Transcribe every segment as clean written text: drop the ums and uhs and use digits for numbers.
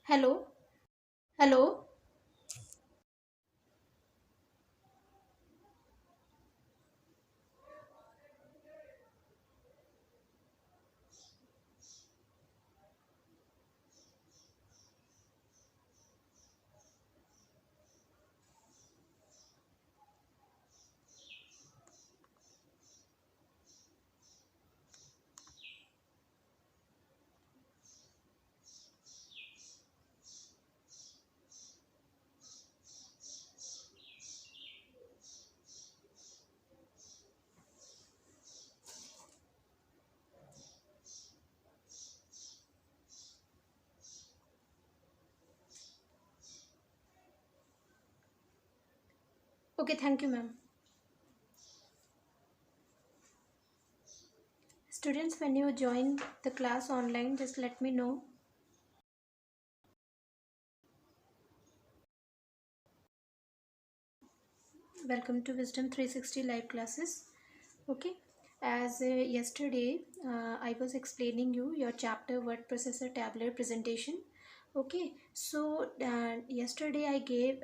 Hello, hello. Okay, thank you, ma'am. Students, when you join the class online, just let me know. Welcome to Wisdom 360 live classes. Okay, as yesterday I was explaining you your chapter word processor tabular presentation. Okay, so yesterday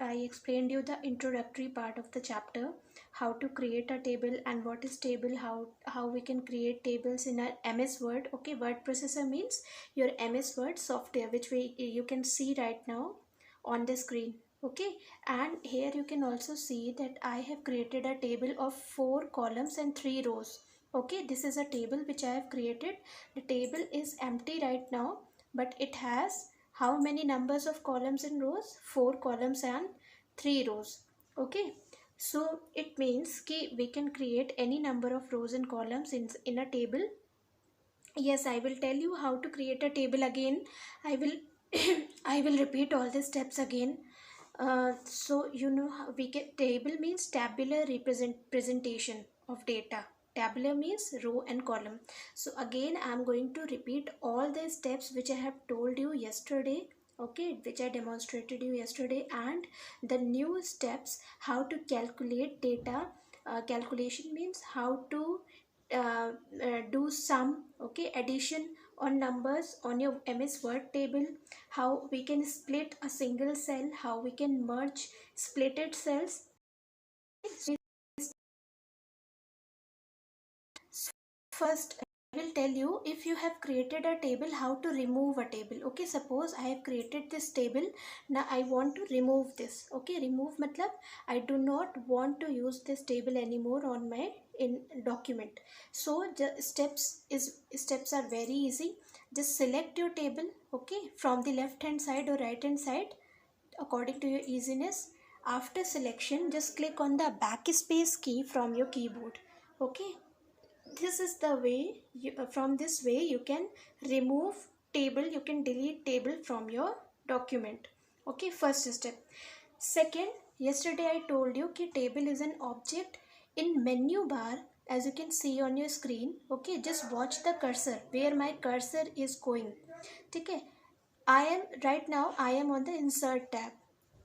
I explained you the introductory part of the chapter, how to create a table and what is table, how we can create tables in a MS Word. Okay, word processor means your MS Word software, which you can see right now on the screen. Okay, and here you can also see that I have created a table of 4 columns and 3 rows. Okay, this is a table which I have created. The table is empty right now, but it has how many numbers of columns and rows? 4 columns and 3 rows. Okay, so it means कि we can create any number of rows and columns in a table. Yes, I will tell you how to create a table again. I will I will repeat all the steps again. So you know how we get table means tabular presentation of data. Tabular means row and column. So again I'm going to repeat all the steps which I have told you yesterday, okay, which I demonstrated you yesterday, and the new steps how to calculate data. Calculation means how to do sum, okay, addition on numbers on your MS Word table, how we can split a single cell, how we can merge splitted cells. First, I will tell you, if you have created a table, how to remove a table. Okay, suppose I have created this table. Now I want to remove this. Okay, remove matlab I do not want to use this table anymore on my in document. So the steps are very easy. Just select your table, okay, from the left hand side or right hand side according to your easiness. After selection, just click on the backspace key from your keyboard. Okay, this is the way from this way you can remove table, you can delete table from your document. Okay, first step. Second, yesterday I told you that table is an object in menu bar, as you can see on your screen. Okay, just watch the cursor where my cursor is going. Okay, I am right now I am on the insert tab.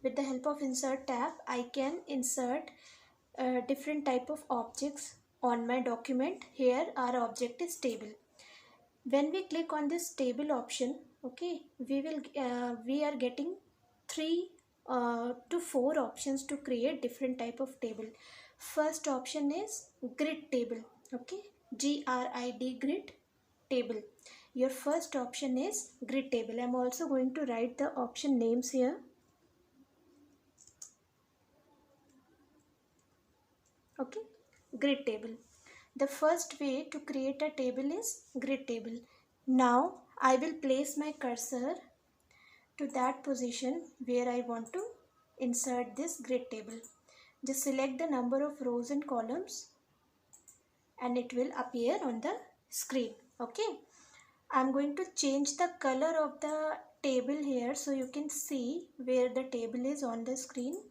With the help of insert tab I can insert different type of objects on my document. Here our object is table. When we click on this table option, okay, we are getting 3 to 4 options to create different type of table. First option is grid table. Okay, grid grid table. Your first option is grid table. I'm also going to write the option names here. Okay, grid table. The first way to create a table is grid table. Now I will place my cursor to that position where I want to insert this grid table. Just select the number of rows and columns and it will appear on the screen. Okay, I'm going to change the color of the table here so you can see where the table is on the screen.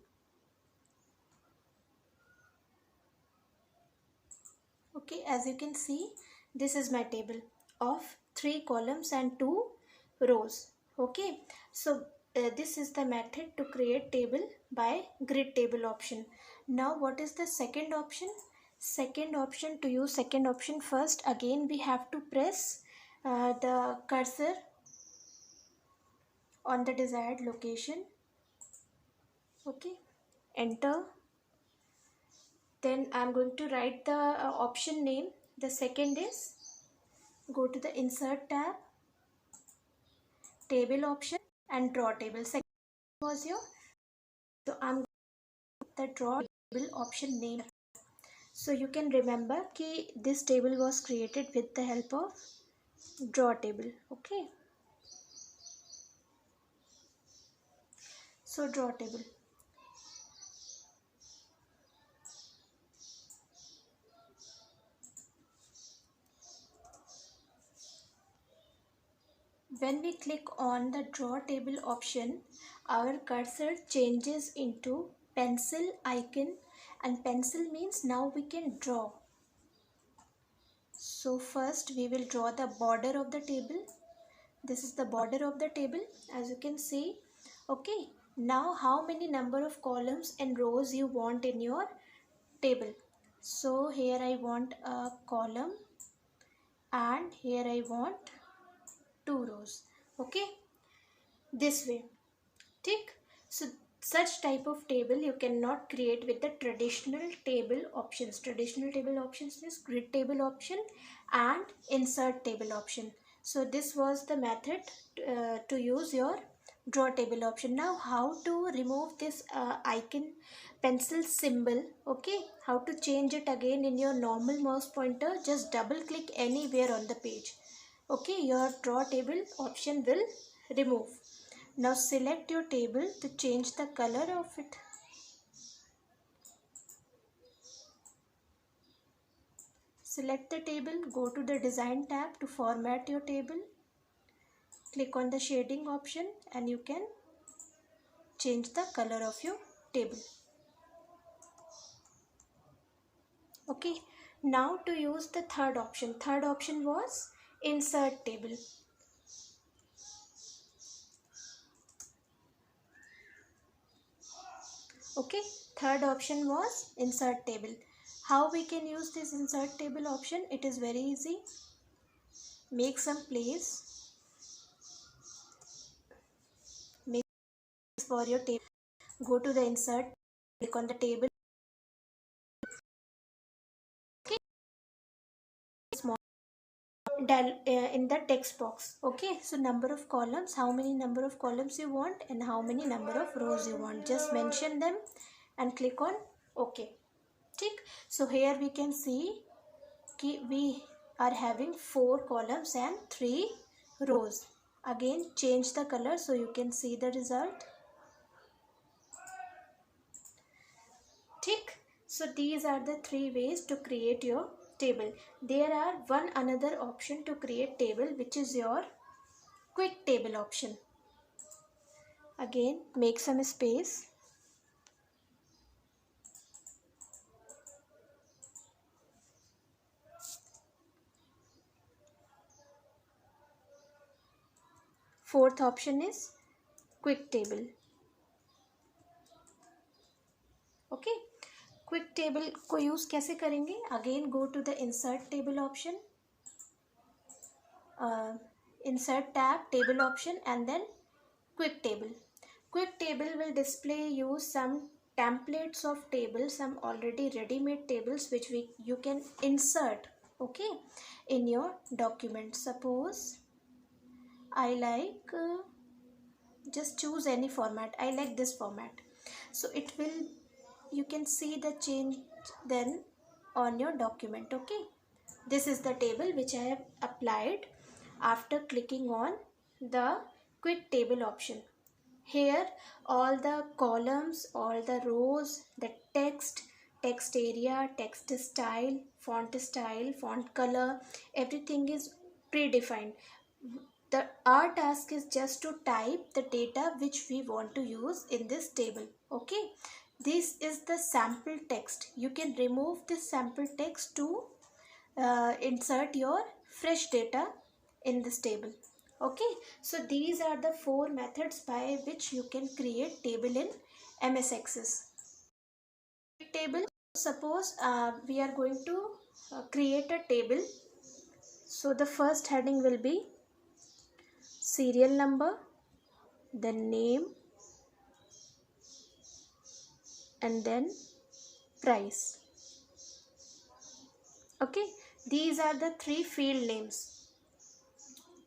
Okay, as you can see, this is my table of 3 columns and 2 rows. Okay, so this is the method to create table by grid table option. Now what is the second option? Second option, to use second option, first again we have to press the cursor on the desired location. Okay, enter. Then I'm going to write the option name. The second is, go to the insert tab, table option, and draw table. Second was your, so I'm the draw table option name. So you can remember कि this table was created with the help of draw table. Okay, so draw table. When we click on the draw table option, our cursor changes into pencil icon, and pencil means now we can draw. So first we will draw the border of the table. This is the border of the table, as you can see. Okay, now how many number of columns and rows you want in your table? So here I want a column and here I want 2 rows. Okay, this way. Tick. So such type of table you cannot create with the traditional table options. Traditional table options is grid table option and insert table option. So this was the method to use your draw table option. Now how to remove this icon pencil symbol? Okay, how to change it again in your normal mouse pointer? Just double click anywhere on the page. Okay, your draw table option will remove. Now select your table to change the color of it. Select the table, go to the design tab to format your table. Click on the shading option and you can change the color of your table. Okay, now to use the third option. Third option was insert table. Okay, third option was insert table. How we can use this insert table option? It is very easy. Make some place. Make for your table. Go to the insert, click on the table. Okay, small in the text box. Okay, so number of columns, how many number of columns you want and how many number of rows you want. Just mention them and click on OK. Tick. So here we can see we are having 4 columns and 3 rows. Again change the color so you can see the result. Tick. So these are the 3 ways to create your table. There are one another option to create table, which is your quick table option. Again make some space. Fourth option is quick table. Okay, quick table को use कैसे करेंगे? Again go to the insert table option, insert tab, table option, and then quick table. Quick table will display you some templates of tables, some already ready-made tables which you can insert, okay, in your document. Suppose I like just choose any format. I like this format, so it will, you can see the change then on your document. Okay, this is the table which I have applied after clicking on the quick table option. Here all the columns, all the rows, the text area, text style, font color, everything is predefined. Our task is just to type the data which we want to use in this table. Okay, this is the sample text. You can remove this sample text to insert your fresh data in this table. Okay, so these are the 4 methods by which you can create table in MS Access. Table, suppose we are going to create a table. So the first heading will be serial number, the name, and then price. Okay, these are the three field names.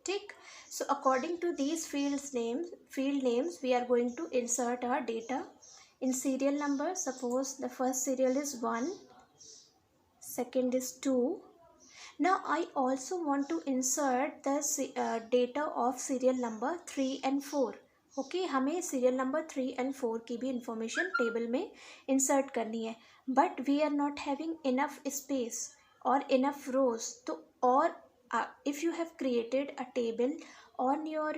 Tick. So according to these field names, we are going to insert our data in serial number. Suppose the first serial is 1, second is 2. Now I also want to insert the data of serial number 3 and 4. Okay हमें serial number 3 and 4 की भी information table में insert करनी है, but we are not having enough space और enough rows. तो और if you have created a table on your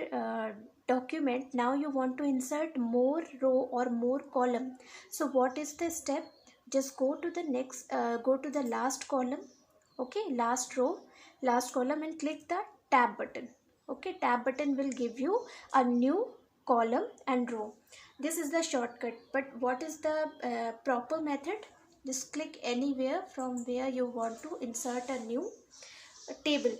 document, now you want to insert more row or more column. So what is the step? Just go to the next go to the last column. Okay, last row, last column, and click the tab button. Okay, tab button will give you a new column and row. This is the shortcut, but what is the proper method? Just click anywhere from where you want to insert a new table.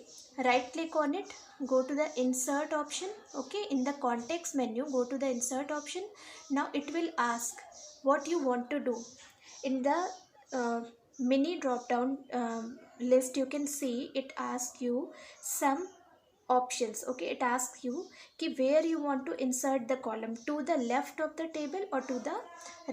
Right click on it, go to the insert option. Okay, in the context menu, go to the insert option. Now it will ask what you want to do. In the mini drop down list, you can see it asks you some options. Okay, it asks you ki where you want to insert the column, to the left of the table or to the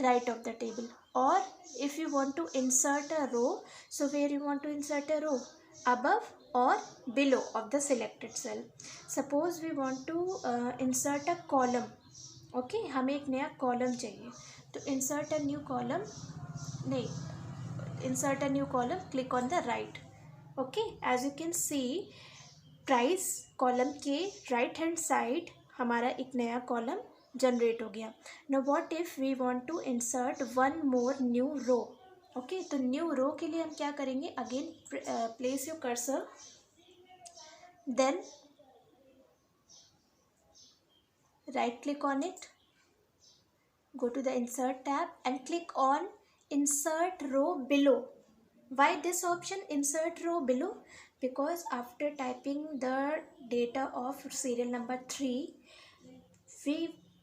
right of the table. Or if you want to insert a row, so where you want to insert a row, above or below of the selected cell. Suppose we want to insert a column. Okay, हमें एक नया column चाहिए, तो insert a new column नहीं, insert a new column, click on the right. Okay, as you can see, price column के right hand side हमारा एक नया कॉलम जनरेट हो गया. Now what if we want to insert one more new row. Okay, तो new row के लिए हम क्या करेंगे? Again place your cursor, then right click on it, go to the insert tab and click on insert row below. Why this option, insert row below? Because after typing the data of serial number 3, we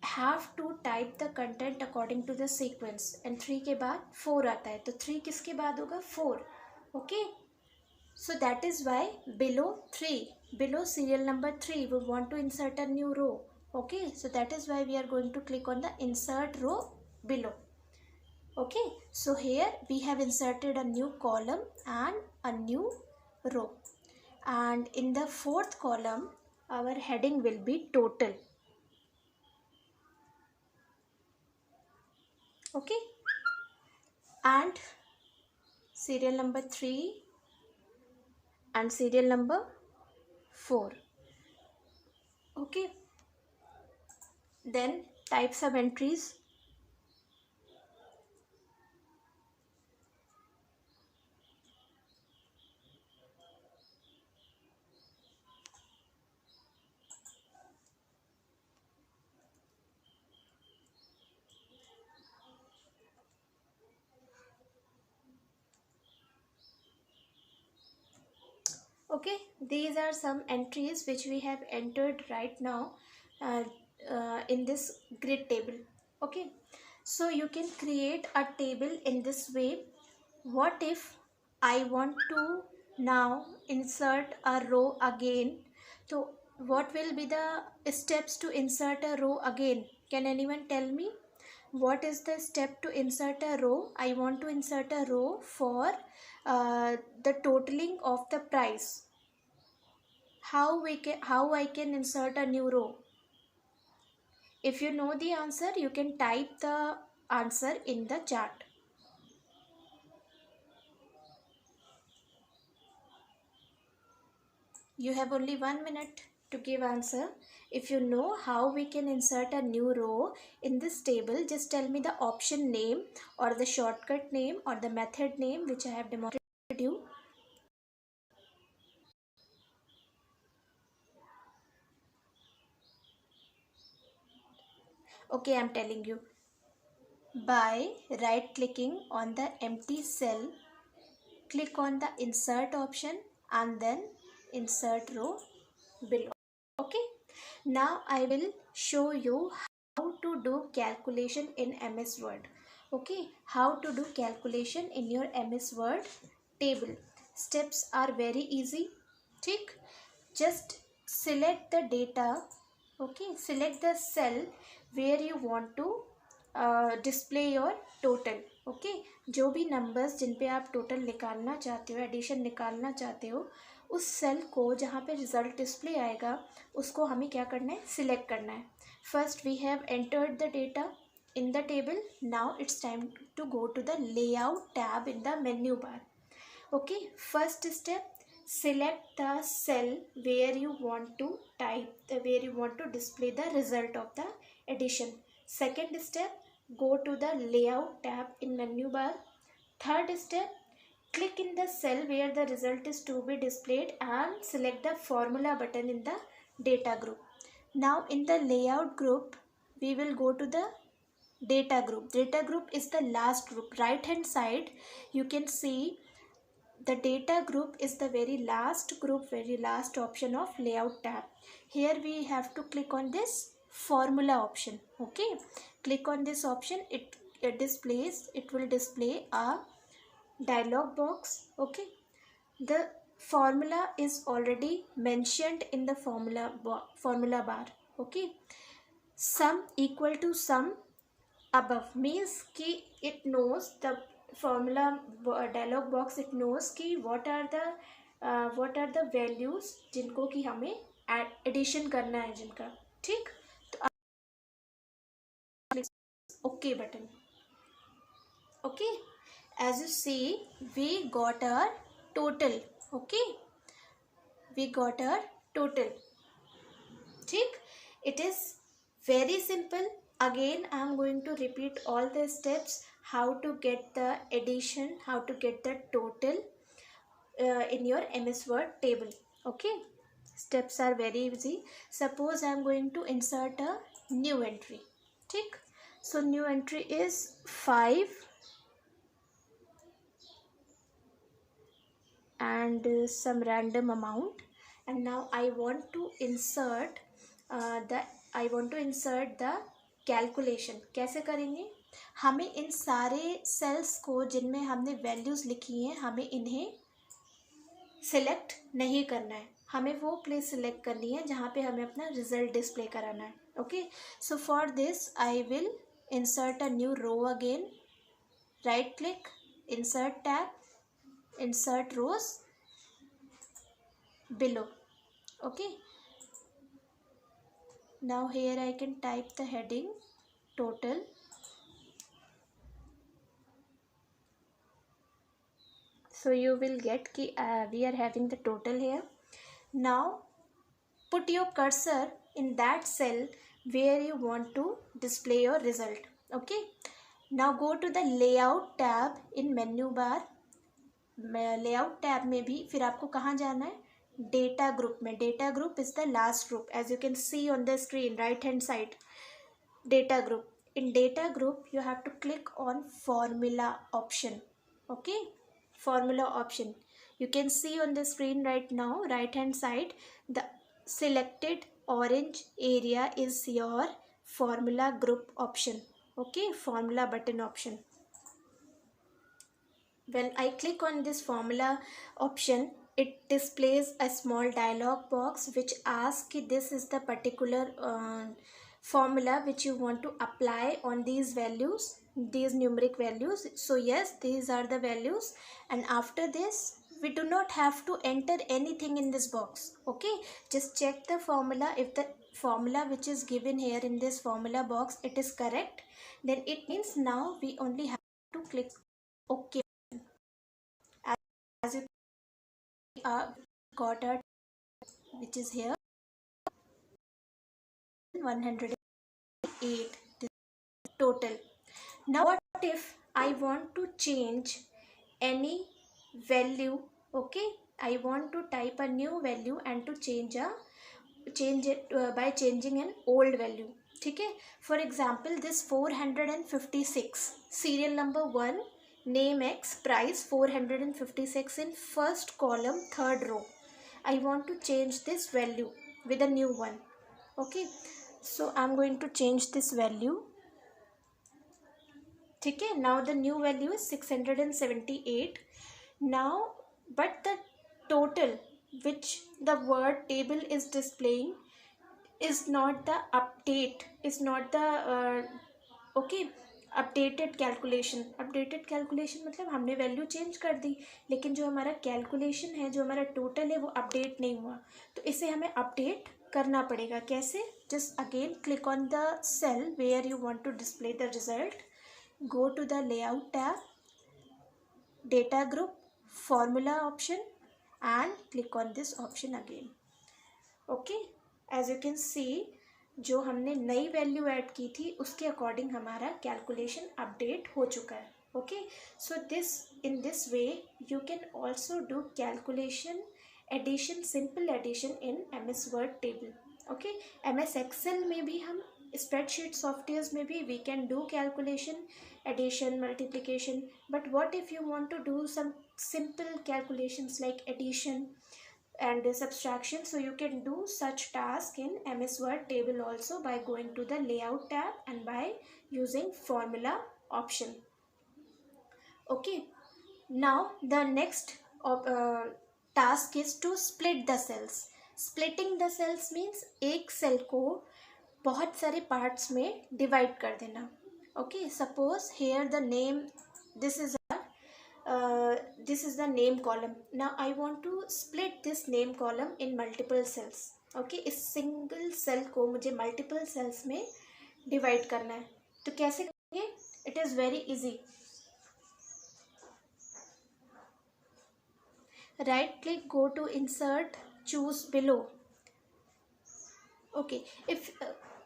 have to type the content according to the sequence, and 3 के बाद 4 आता है, तो 3 किसके बाद होगा? 4. okay, so that is why below 3, below serial number 3, we want to insert a new row. Okay, so that is why we are going to click on the insert row below. Okay, so here we have inserted a new column and a new row, and in the fourth column our heading will be total. Okay, and serial number 3 and serial number 4. Okay, then type some entries. Okay, these are some entries which we have entered right now in this grid table. Okay, so you can create a table in this way. What if I want to now insert a row again? So what will be the steps to insert a row again? Can anyone tell me? What is the step to insert a row? I want to insert a row for the totaling of the price. How I can insert a new row? If you know the answer, you can type the answer in the chat. You have only 1 minute to give answer. If you know how we can insert a new row in this table, just tell me the option name or the shortcut name or the method name which I have demonstrated you. Okay, I am telling you. By right clicking on the empty cell, click on the insert option and then insert row below. Okay, Now I will show you how to do calculation in MS Word. Okay, how to do calculation in your MS Word table. Steps are very easy. ठीक, just select the data. Okay, select the cell where you want to display your total. Okay, जो भी numbers जिन पे आप total निकालना चाहते हो, addition निकालना चाहते हो, उस सेल को जहाँ पे रिजल्ट डिस्प्ले आएगा उसको हमें क्या करना है, सिलेक्ट करना है. First we have entered the data in the table. Now it's time to go to the layout tab in the menu bar. Okay, first step, select the cell where you want to type, where you want to display the result of the addition. Second step, go to the layout tab in menu bar. Third step, click in the cell where the result is to be displayed and select the formula button in the data group. Now in the layout group we will go to the data group. Data group is the last group. Right hand side you can see the data group is the very last group, very last option of layout tab. Here we have to click on this formula option. Okay, click on this option. It will display a dialog box. Okay, the formula is already mentioned in the formula bar. Okay, sum equal to sum above means कि it knows the formula dialog box, it knows कि what are the values जिनको कि हमें addition करना है जिनका. ठीक, तो OK button. Okay, as you see we got our total. Okay, we got our total. ठीक, it is very simple. Again I am going to repeat all the steps how to get the addition, how to get the total in your MS Word table. Okay, steps are very easy. Suppose I am going to insert a new entry. ठीक, so new entry is 5 and some random amount, and now I want to insert the calculation. कैसे करेंगे, हमें इन सारे sales को जिनमें हमने values लिखी हैं हमें इन्हें सिलेक्ट नहीं करना है, हमें वो प्लेस सिलेक्ट करनी है जहाँ पे हमें अपना रिजल्ट डिस्प्ले कराना है. Okay, so for this I will insert a new row again. Right click, insert tab, insert rows below. Okay, now here I can type the heading total. So you will get कि we are having the total here. Now put your cursor in that cell where you want to display your result. Okay, now go to the layout tab in menu bar. Layout tab में भी फिर आपको कहाँ जाना है, data group में. Data group is the last group as you can see on the screen right hand side. Data group, in data group you have to click on formula option. Okay, formula option you can see on the screen right now, right hand side. The selected orange area is your formula group option. Okay, formula button option. When I click on this formula option, it displays a small dialog box which asks if this is the particular formula which you want to apply on these values, these numeric values. So yes, these are the values, and after this we do not have to enter anything in this box. Okay, just check the formula. If the formula which is given here in this formula box it is correct, then it means now we only have to click OK. As you got our which is here 108 total. Now what if I want to change any value? Okay, I want to type a new value and to change it by changing an old value. ठीक है, for example this 456 serial number 1 name X price 456 in first column third row. I want to change this value with a new one. Okay, so I'm going to change this value. ठीक है, now the new value is 678. Now but the total which the word table is displaying is not the update, is not the okay updated calculation मतलब हमने value change कर दी, लेकिन जो हमारा calculation है, जो हमारा टोटल है, वो अपडेट नहीं हुआ. तो इसे हमें अपडेट करना पड़ेगा. कैसे? Just again click on the cell where you want to display the result, go to the layout tab, data group, formula option, and click on this option again. Okay, as you can see जो हमने नई value add की थी उसके according हमारा calculation update हो चुका है. Okay, so this in this way you can also do calculation addition, simple addition in MS Word table. Okay, MS Excel में भी हम, स्प्रेडशीट सॉफ्टवेयर्स में भी we can do calculation, addition, multiplication. But what if you want to do some simple calculations like addition and subtraction? So you can do such task in MS Word table also by going to the layout tab and by using formula option. Okay, now the next task is to split the cells. Splitting the cells means एक cell को बहुत सारे parts में divide कर देना. Okay, suppose here the name, this is the name column. Now I want to split this name column in multiple cells. Okay, इस single cell को मुझे multiple cells में divide करना है. तो कैसे करेंगे? It is very easy. Right click, go to insert, choose below. Okay,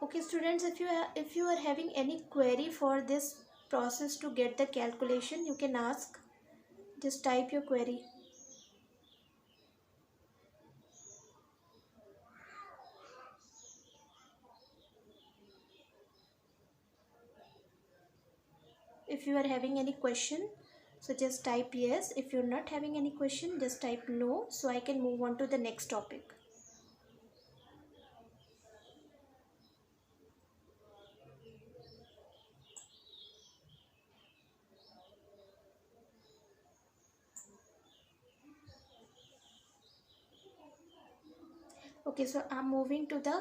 okay students, if you are having any query for this process to get the calculation, you can ask. Just type your query. If you are having any question, so just type yes. If you're not having any question, just type no, so I can move on to the next topic. Okay, so I'm moving to the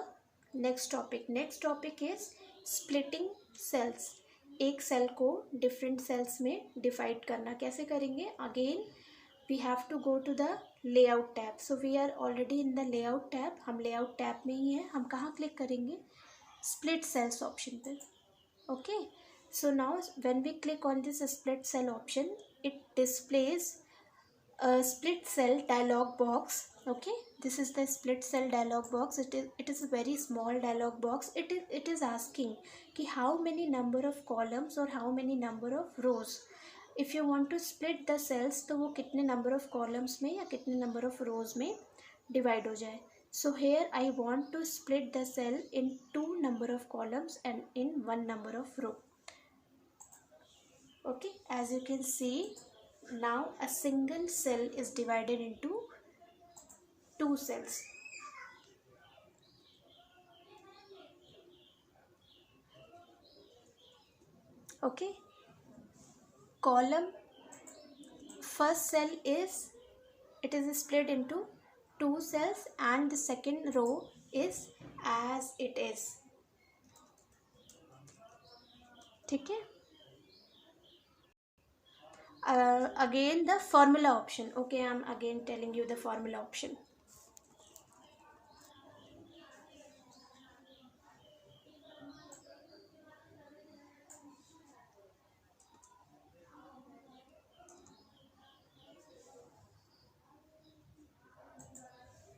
next topic. Next topic is splitting cells. एक cell को different cells में divide करना. कैसे करेंगे? Again we have to go to the layout tab. So we are already in the layout tab. हम layout tab में ही हैं. हम कहाँ क्लिक करेंगे? स्प्लिट सेल्स ऑप्शन पे. Okay, so now when we click on this split cell option, it displays a split cell dialog box. Okay, this is the split cell dialog box. It is a very small dialog box. It is asking कि how many number of columns or how many number of rows. If you want to split the cells, तो वो कितने number of columns में या कितने number of rows में divide हो जाए. So here I want to split the cell in 2 number of columns and in 1 number of row. Okay, as you can see, now a single cell is divided into 2 cells. Okay, column, first cell is, it is split into 2 cells and the second row is as it is. ठीक है. Again the formula option. Okay, I'm again telling you the formula option.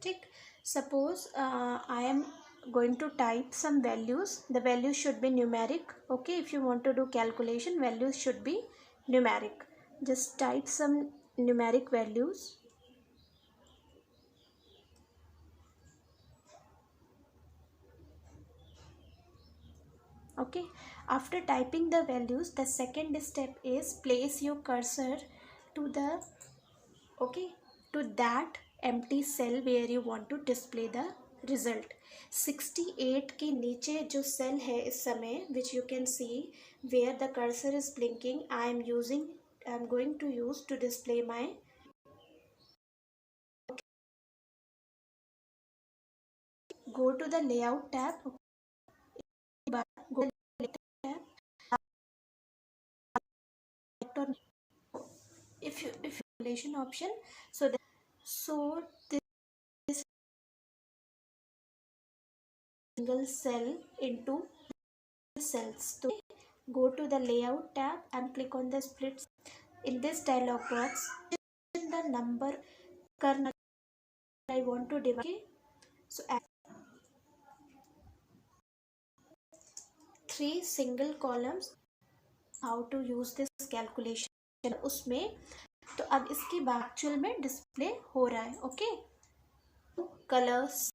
ठीक, suppose I am going to type some values. The values should be numeric. Okay, if you want to do calculation, values should be numeric. Just type some numeric values. Okay, after typing the values, the second step is place your cursor to the, okay, to that empty cell where you want to display the result 68 के नीचे जो cell है इस समय, which you can see where the cursor is blinking, I am going to use to display my, go to the layout tab, go to the layout tab, if you relation option, so this single cell into cells. So go to the layout tab and click on the split. In this dialog box, the number kernel I want to divide. Okay? So add 3 single columns. How to use this calculation उसमें, तो अब इसकी actual में display हो रहा है. Okay, colours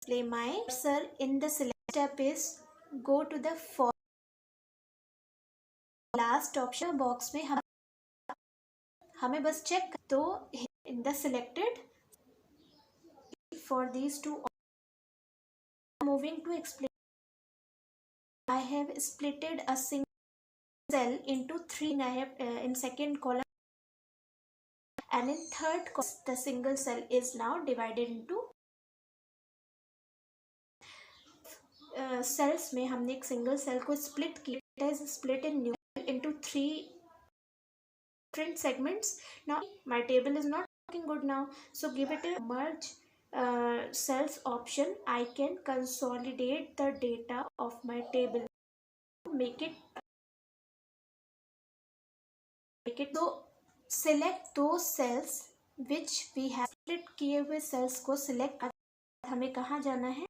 display my cursor in the select step is go to the last option box में हमें बस चेक, तो in the selected for these two, moving to explain, I have splitted a single cell into 3. I have in second column and in third column the single cell is now divided into cells में हमने एक single cell को split किया. It is split in new into 3 different segments. Now my table is not working good now, so give it a merge cells option. I can consolidate the data of my table, make it so select those cells which we have split किए हुए cells को select. हमें कहाँ जाना है,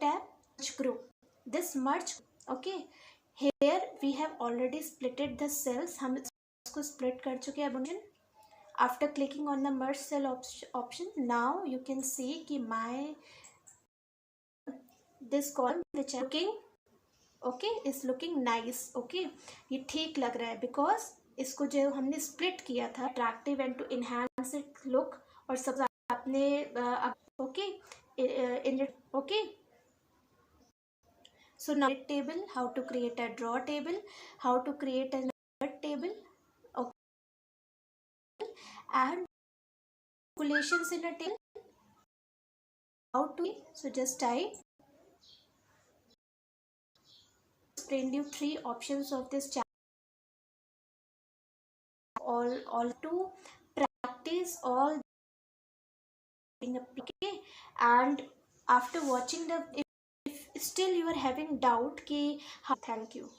tab merge group, this merge. Okay, here we have already splitted the cells, हम इसको split कर चुके हैं. After clicking on the merge cell option, now you can see कि my this column which is looking okay is looking nice. Okay, ये ठीक लग रहा है because इसको जो हमने split किया था attractive and to enhance its look, और सब आपने okay in it. Okay, so now table, how to create a draw table, how to create a table, okay, and calculations in a table, how to, so just type, explained you 3 options of this chapter, all to practice all. Okay, and after watching the, if still you are having doubt ki, thank you.